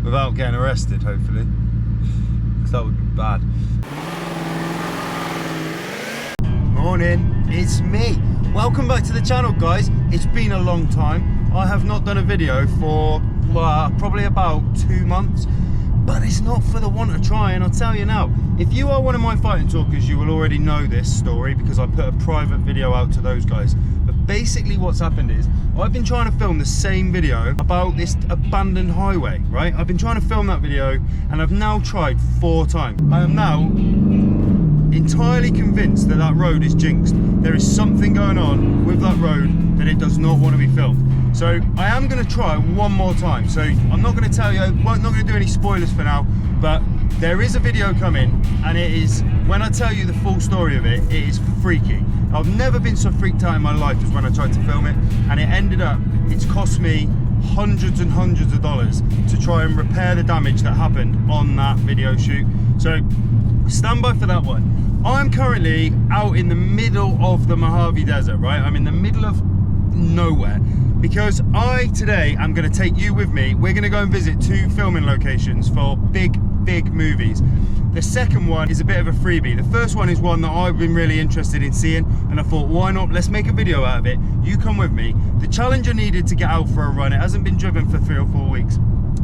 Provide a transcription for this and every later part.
without getting arrested, hopefully, because that would be bad. Morning, it's me. Welcome back to the channel, guys. It's been a long time. I have not done a video for probably about 2 months, but it's not for the want of trying. I'll tell you now, if you are one of my fighting talkers, you will already know this story because I put a private video out to those guys. But basically what's happened is I've been trying to film the same video about this abandoned highway, right? I've been trying to film that video and I've now tried 4 times. I am now entirely convinced that that road is jinxed. There is something going on with that road that it does not want to be filmed. So I am going to try one more time. So I'm not going to tell you, I'm not going to do any spoilers for now, but there is a video coming, and it is, when I tell you the full story of it, it is freaky. I've never been so freaked out in my life as when I tried to film it, and it ended up, it's cost me hundreds and hundreds of dollars to try and repair the damage that happened on that video shoot. So stand by for that one. I'm currently out in the middle of the Mojave Desert, right? I'm in the middle of nowhere because I today am going to take you with me. We're going to go and visit 2 filming locations for big movies. The second one is a bit of a freebie. The first one is one that I've been really interested in seeing, and I thought, why not, let's make a video out of it. You come with me. The Challenger needed to get out for a run. It hasn't been driven for 3 or 4 weeks.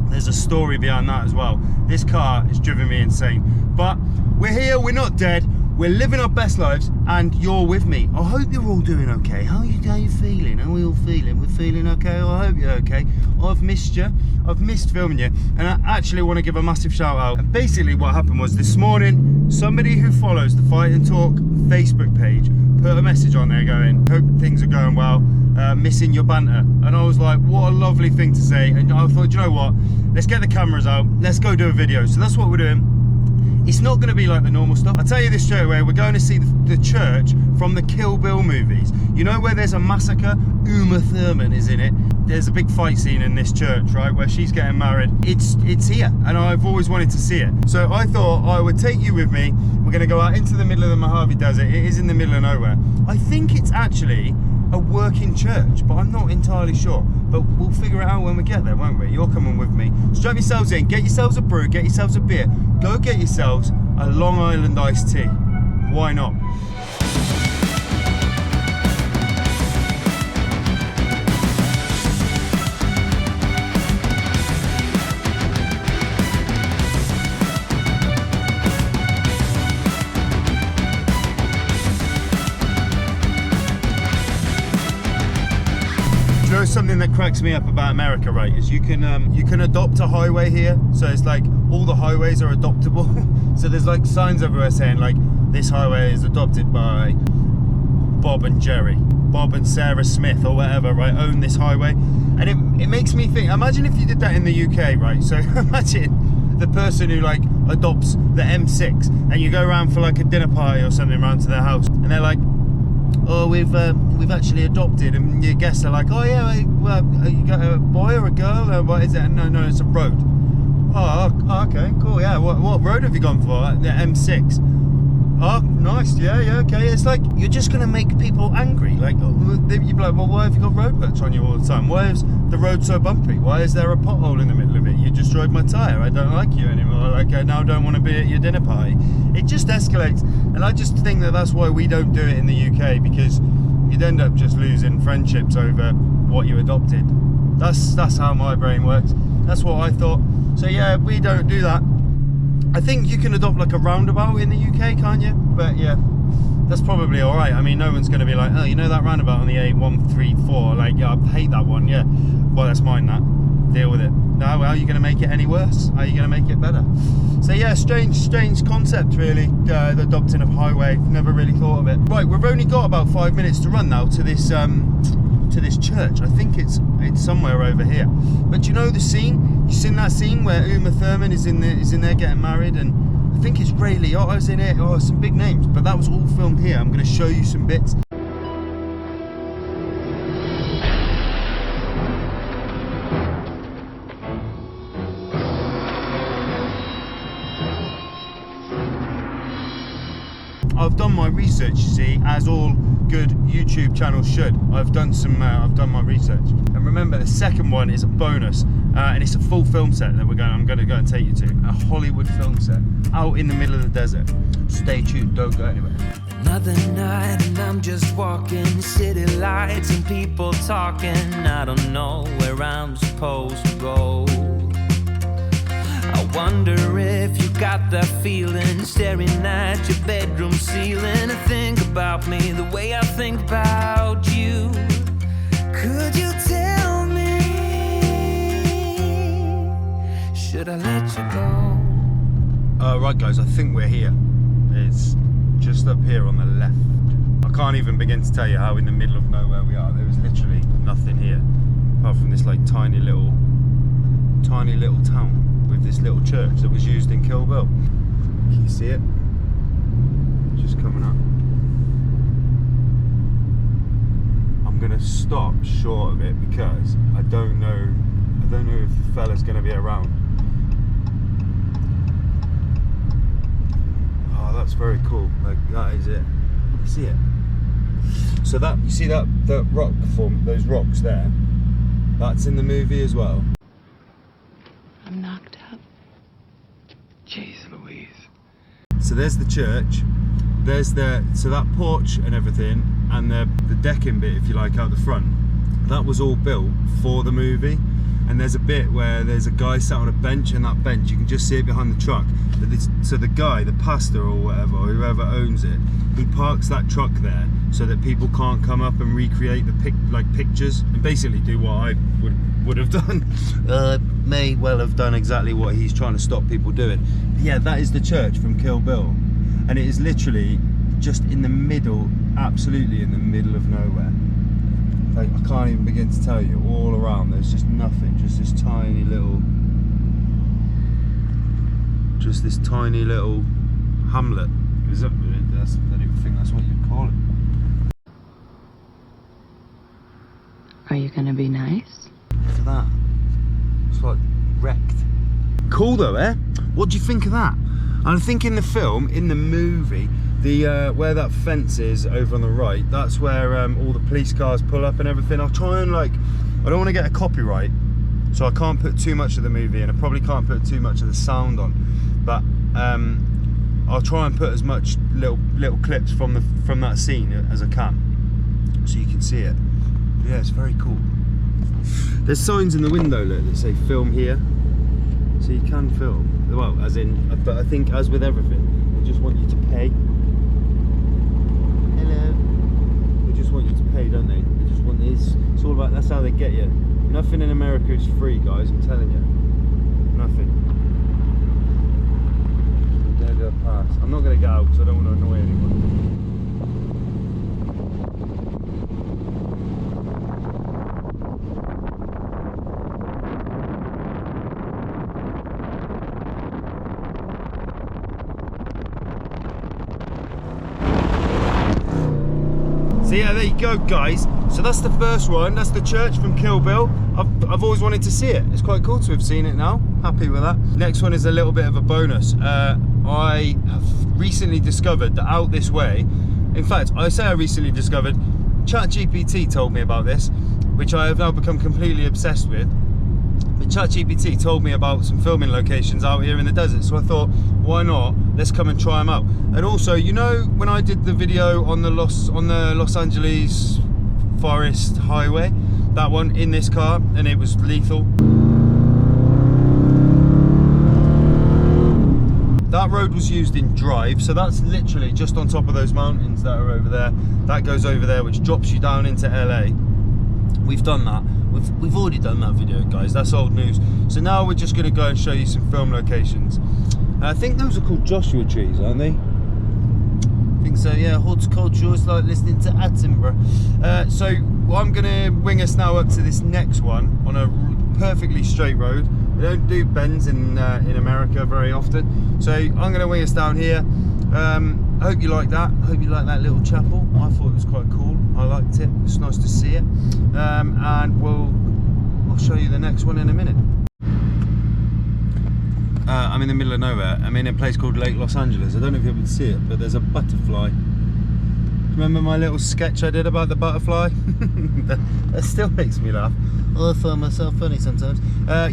There's a story behind that as well. This car is driving me insane, but we're here, we're not dead. We're living our best lives, and you're with me. I hope you're all doing okay. How are you feeling? How are we all feeling? We're feeling okay? I hope you're okay. I've missed you. I've missed filming you. And I actually want to give a massive shout out. And basically what happened was this morning, somebody who follows the Fight and Talk Facebook page put a message on there going, hope things are going well, missing your banter. And I was like, what a lovely thing to say. And I thought, you know what? Let's get the cameras out. Let's go do a video. So that's what we're doing. It's not going to be like the normal stuff. I'll tell you this straight away, we're going to see the church from the Kill Bill movies. You know where there's a massacre? Uma Thurman is in it. There's a big fight scene in this church, right, where she's getting married. It's here, and I've always wanted to see it. So I thought I would take you with me. We're going to go out into the middle of the Mojave Desert. It is in the middle of nowhere. I think it's actually a working church, but I'm not entirely sure. But we'll figure it out when we get there, won't we? You're coming with me. Strap yourselves in, get yourselves a brew, get yourselves a beer. Go get yourselves a Long Island iced tea. Why not? Something that cracks me up about America, right, is you can adopt a highway here. So it's like all the highways are adoptable. So there's like signs everywhere saying like this highway is adopted by Bob and Jerry, Bob and Sarah Smith or whatever, right, own this highway. And it makes me think, imagine if you did that in the UK, right? So imagine the person who like adopts the M6 and you go around for like a dinner party or something around to their house and they're like, oh, we've actually adopted, and your guests are like, oh yeah, well, you got a boy or a girl, what is it? No, it's a road. Oh, okay, cool, yeah, what road have you gone for? The M6. Oh, nice, yeah, okay. It's like, you're just gonna make people angry. Like, you'd be like, well, why have you got roadworks on you all the time? Why is the road so bumpy? Why is there a pothole in the middle of it? You destroyed my tyre, I don't like you anymore. Like, I now don't want to be at your dinner party. It just escalates, and I just think that that's why we don't do it in the UK, because you'd end up just losing friendships over what you adopted. That's how my brain works. That's what I thought. So yeah, we don't do that. I think you can adopt like a roundabout in the UK, can't you? But yeah, that's probably all right. I mean, no one's going to be like, oh, you know that roundabout on the A134? Like, yeah, I hate that one. Yeah, well, that's mine. That, deal with it. No, how are you going to make it any worse? How are you going to make it better? So yeah, strange concept really. The adopting of highway. Never really thought of it. Right, we've only got about 5 minutes to run now to this church. I think it's somewhere over here. But you know the scene? You seen that scene where Uma Thurman is in there getting married, and I think it's Ray Liotta's in it. Oh, some big names. But that was all filmed here. I'm going to show you some bits. I've done my research, you see, as all good YouTube channels should. I've done my research. And remember, the second one is a bonus. and it's a full film set that I'm going to go and take you to. A Hollywood film set out in the middle of the desert. Stay tuned, don't go anywhere. Another night and I'm just walking, city lights and people talking. I don't know where I'm supposed to go. I wonder if you got that feeling, staring at your bedroom ceiling. And think about me the way I think about you. Could you tell me, should I let you go? Right guys, I think we're here. It's just up here on the left. I can't even begin to tell you how in the middle of nowhere we are. There was literally nothing here apart from this like tiny little town with this little church that was used in Kill Bill. Can you see it? Just coming up. I'm gonna stop short of it because I don't know if the fella's gonna be around. Oh, that's very cool. Like that is it. You see it? So that you see that rock form, those rocks there. That's in the movie as well. I'm knocked up. Jeez Louise. So there's the church. There's so that porch and everything, and the decking bit, if you like, out the front. That was all built for the movie. And there's a bit where there's a guy sat on a bench, and that bench you can just see it behind the truck. So the guy, the pastor or whatever, or whoever owns it, he parks that truck there so that people can't come up and recreate the pictures and basically do what I would have done. May well have done exactly what he's trying to stop people doing. But yeah, that is the church from Kill Bill, and it is literally just in the middle, absolutely in the middle of nowhere. Like, I can't even begin to tell you. All around there's just nothing, just this tiny little hamlet. I don't even think that's what you'd call it. Are you gonna be nice? Look at that. It's like wrecked. Cool though, eh? What do you think of that? I think in the film, in the movie, the where that fence is over on the right, that's where all the police cars pull up and everything. I'll try and I don't want to get a copyright, so I can't put too much of the movie in. I probably can't put too much of the sound on, but I'll try and put as much little clips from that scene as I can, so you can see it. But yeah, it's very cool. There's signs in the window, look, that say film here, so you can film. Well, as in, but I think as with everything, they just want you to pay. Hello. They just want you to pay, don't they? They just want this. It's all about, that's how they get you. Nothing in America is free, guys, I'm telling you. Nothing. I'm gonna go past. I'm not gonna get out because I don't want to annoy anyone. So yeah, there you go, guys. So that's the first one. That's the church from Kill Bill. I've always wanted to see it. It's quite cool to have seen it now. Happy with that. Next one is a little bit of a bonus. I have recently discovered that out this way, in fact, I say I recently discovered, ChatGPT told me about this, which I have now become completely obsessed with. But ChatGPT told me about some filming locations out here in the desert, so I thought, why not? Let's come and try them out. And also, you know, when I did the video on the Los Angeles Forest Highway, that one in this car, and it was lethal. That road was used in Drive, so that's literally just on top of those mountains that are over there. That goes over there, which drops you down into LA. We've done that. We've already done that video, guys. That's old news. So now we're just going to go and show you some film locations. I think those are called Joshua trees, aren't they? I think so, yeah. Horticulture is like listening to Attenborough. So I'm going to wing us now up to this next one on a perfectly straight road. They don't do bends in America very often. So I'm going to wing us down here. I hope you like that. I hope you like that little chapel. I thought it was quite cool. I liked it. It's nice to see it. And I'll show you the next one in a minute. I'm in the middle of nowhere. I'm in a place called Lake Los Angeles. I don't know if you'll be able to see it, but there's a butterfly. Remember my little sketch I did about the butterfly? That still makes me laugh. I find myself funny sometimes.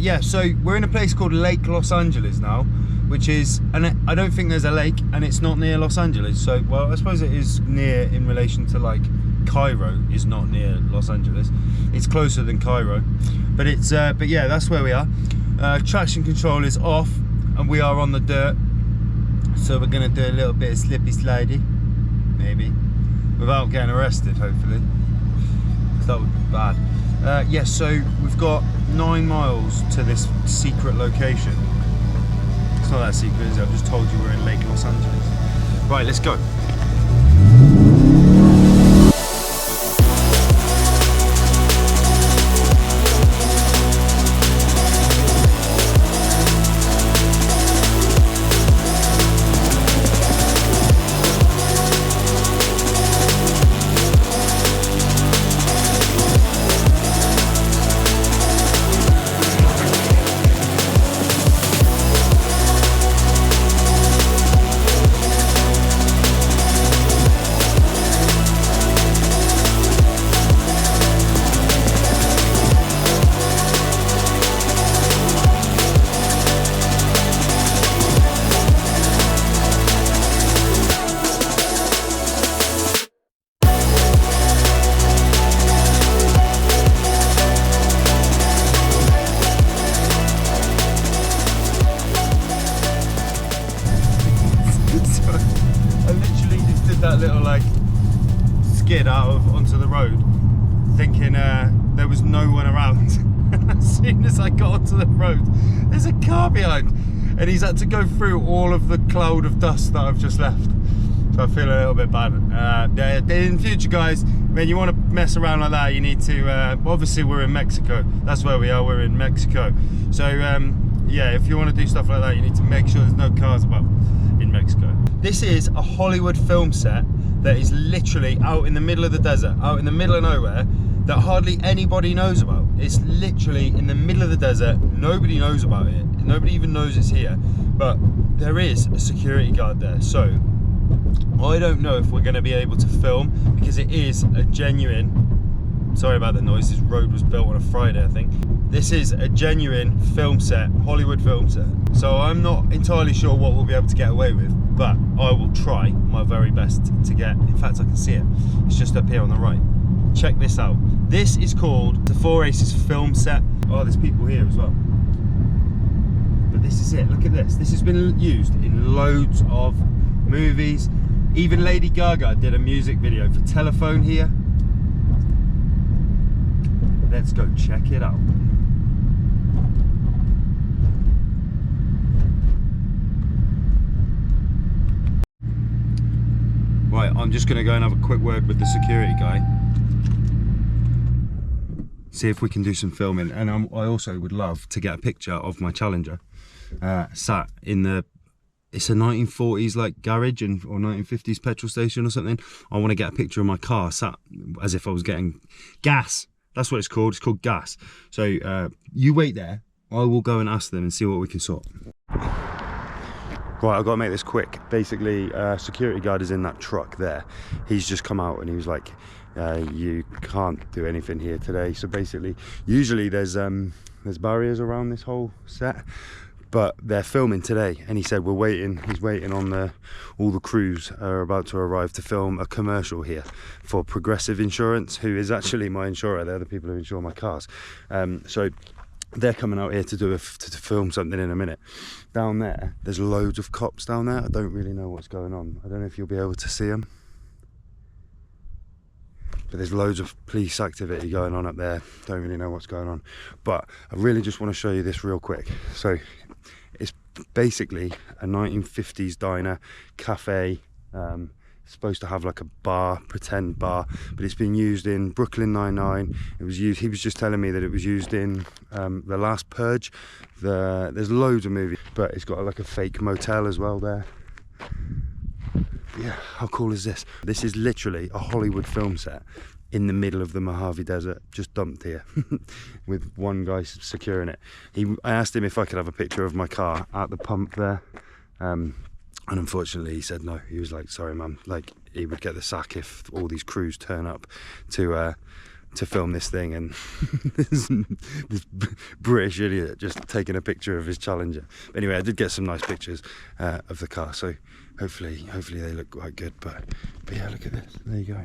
Yeah, so we're in a place called Lake Los Angeles now, which is, and I don't think there's a lake, and it's not near Los Angeles. So, well, I suppose it is near in relation to like Cairo is not near Los Angeles. It's closer than Cairo, but it's, but yeah, that's where we are. Traction control is off, and we are on the dirt. So we're gonna do a little bit of slippy slidey, maybe, without getting arrested, hopefully. That would be bad. Yes, so we've got 9 miles to this secret location. It's not that secret, is it? I've just told you we're in Lake Los Angeles. Right, let's go. That little like skid onto the road, thinking there was no one around. And as soon as I got onto the road, there's a car behind, and he's had to go through all of the cloud of dust that I've just left. So I feel a little bit bad. In future, guys, when you want to mess around like that, you need to. Obviously, we're in Mexico. That's where we are. We're in Mexico. So yeah, if you want to do stuff like that, you need to make sure there's no cars about in Mexico. This is a Hollywood film set that is literally out in the middle of the desert, out in the middle of nowhere, that hardly anybody knows about. It's literally in the middle of the desert. Nobody knows about it. Nobody even knows it's here. But there is a security guard there. So I don't know if we're going to be able to film, because it is a genuine, sorry about the noise, this road was built on a Friday, I think. This is a genuine film set, Hollywood film set. So I'm not entirely sure what we'll be able to get away with, but I will try my very best to get, in fact I can see it, it's just up here on the right. Check this out. This is called the Four Aces film set. Oh, there's people here as well. But this is it, look at this. This has been used in loads of movies. Even Lady Gaga did a music video for Telephone here. Let's go check it out. Right, I'm just going to go and have a quick word with the security guy. See if we can do some filming. And I also would love to get a picture of my Challenger sat in the, it's a 1940s like garage or 1950s petrol station or something. I want to get a picture of my car sat as if I was getting gas. That's what it's called gas. So you wait there, I will go and ask them and see what we can sort. Right, I've got to make this quick. Basically, security guard is in that truck there. He's just come out and he was like, you can't do anything here today. So basically, usually there's barriers around this whole set, but they're filming today. And he said, we're waiting, he's waiting on all the crews are about to arrive to film a commercial here for Progressive Insurance, who is actually my insurer. They're the people who insure my cars. So they're coming out here to film something in a minute. Down there, there's loads of cops down there. I don't really know what's going on. I don't know if you'll be able to see them. But there's loads of police activity going on up there. Don't really know what's going on. But I really just want to show you this real quick. So it's basically a 1950s diner, cafe. Supposed to have like a bar, pretend bar, but it's been used in Brooklyn Nine-Nine. It was used, he was just telling me that it was used in The Last Purge. There's loads of movies, but it's got like a fake motel as well there. But yeah, how cool is this? This is literally a Hollywood film set in the middle of the Mojave Desert, just dumped here with one guy securing it. I asked him if I could have a picture of my car at the pump there. And unfortunately he said no. He was like, sorry man, like he would get the sack if all these crews turn up to to film this thing, and this British idiot just taking a picture of his Challenger. But anyway, I did get some nice pictures of the car, so hopefully they look quite good. But yeah, look at this. There you go.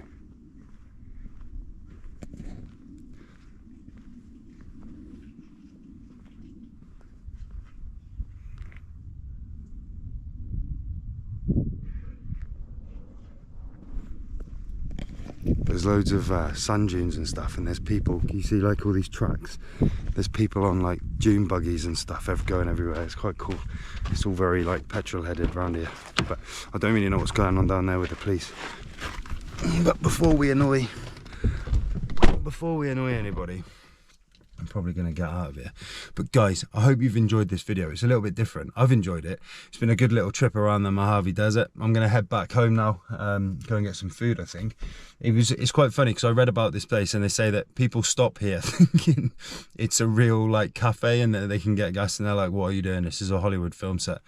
There's loads of sand dunes and stuff, and there's people. You see like all these tracks, there's people on like dune buggies and stuff going everywhere. It's quite cool. It's all very like petrol headed around here, but I don't really know what's going on down there with the police. But before we annoy anybody, I'm probably going to get out of here. But guys, I hope you've enjoyed this video. It's a little bit different. I've enjoyed it. It's been a good little trip around the Mojave Desert. I'm going to head back home now, go and get some food, I think. It's quite funny because I read about this place and they say that people stop here thinking it's a real like cafe and that they can get gas, and they're like, what are you doing? This is a Hollywood film set.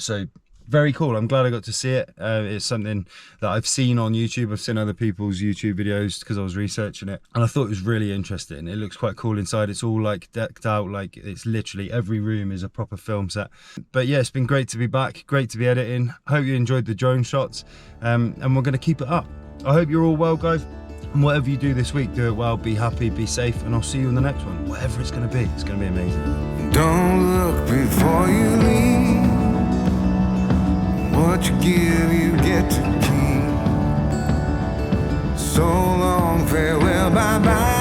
So very cool. I'm glad I got to see it. It's something that I've seen on YouTube. I've seen other people's YouTube videos because I was researching it, and I thought it was really interesting. It looks quite cool inside. It's all like decked out, like it's literally every room is a proper film set. But yeah, it's been great to be back, great to be editing. I hope you enjoyed the drone shots, and we're going to keep it up. I hope you're all well, guys, and whatever you do this week, do it well, be happy, be safe, and I'll see you in the next one. Whatever it's going to be, it's going to be amazing. Don't look before you leave. What you give, you get to keep. So long, farewell, bye-bye.